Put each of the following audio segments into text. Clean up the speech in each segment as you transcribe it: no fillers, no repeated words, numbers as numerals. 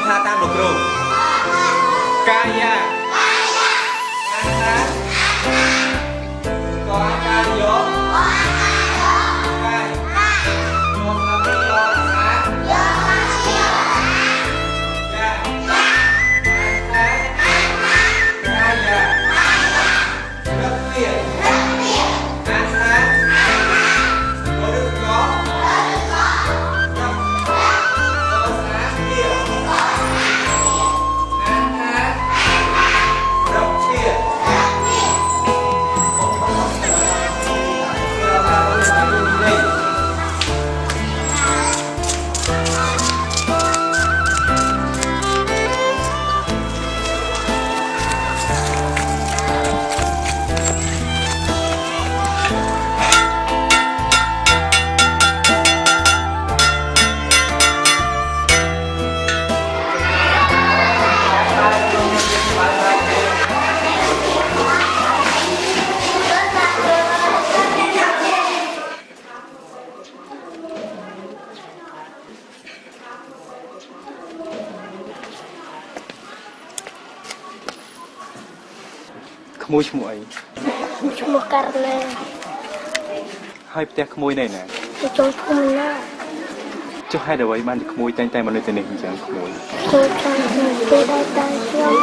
ថាតាមលោកគ្រូកាយាក៏ការយកកាយយកតាមយកសាយាកាយារកវាអាសាក៏រកក៏ขโมยឈ្មោះអីឈ្មោះការណែហើយផ្ទះក្មួយណែណាចូលភូមិណាចុះហេតុអ្វីបានក្មួយតែងតែមកនៅទីនេះអញ្ចឹងក្មួយចូលចាំគេដែរតែខ្ញុំ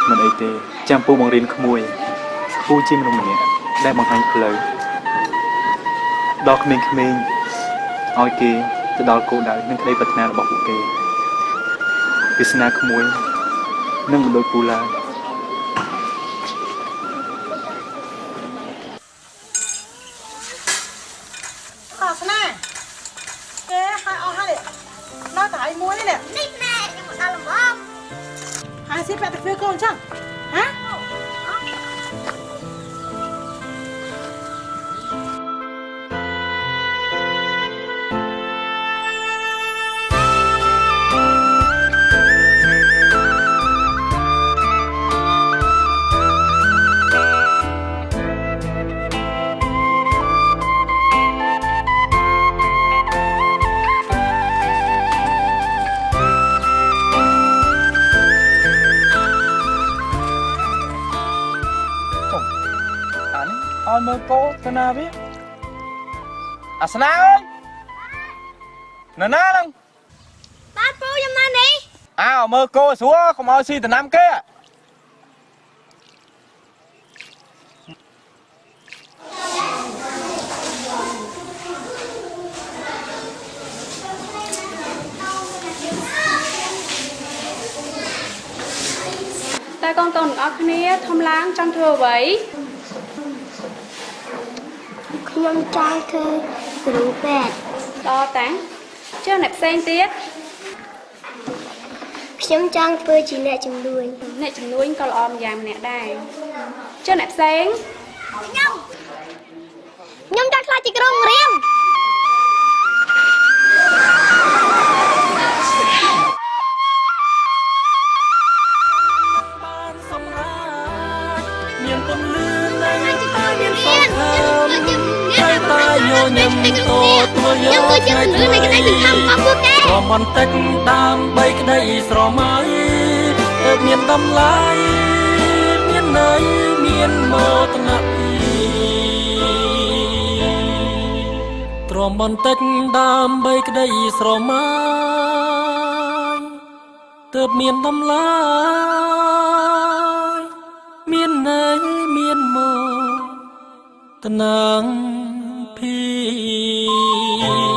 មិនអីទេចាំពូបង្រៀនក្មួយពូជាមនុស្សម្នាក់ដែលបង្ហាញផ្លូវដល់ក្មេងៗឲ្យគេទៅដល់គោលដៅនិងក្តីប្រាថ្នារបស់ពួកគេវាសនាក្មួយនឹងមិនដូចពូឡើយអាសនាគេឲ្យអស់ហើយនៅតែឲ្យមួយនេះនេះណែខ្ញុំមកដល់ល្មមហើយសិពាក់តែធ្វើកូនអញ្ចឹងហ៎ឲ្យមើលគោទៅណាវាអាសនាអើយនៅណាហ្នឹងបាទពូខ្ញុំនៅនេះអើមើលគោស្រួលកុំឲ្យស៊ីដំណាំគេតែកូនៗទាំងអស់គ្នាធំឡើងចង់ធ្វើអ្វីខ្ញុំចង់ធ្វើគ្រូពេទ្យដល់តាំងចុះអ្នកផ្សេងទៀតខ្ញុំចង់ធ្វើជាអ្នកជំនួយក៏ល្អម្យ៉ាងម្នាក់ដែរចុះអ្នកផ្សេងខ្ញុំចង់ខ្លាចជាគ្រូបង្រៀនខ្ញុំគឺជាមនុស្សនៃក្តីសង្ឃឹមរបស់ពួកគេក៏បន្តិចដើម្បីក្តីស្រមៃទើបមានតម្លៃមានន័យមានមោទនភាពទ្រាំបន្តិចដើម្បីក្តីស្រមៃទើបមានតម្លៃមានន័យមានមោទនភាព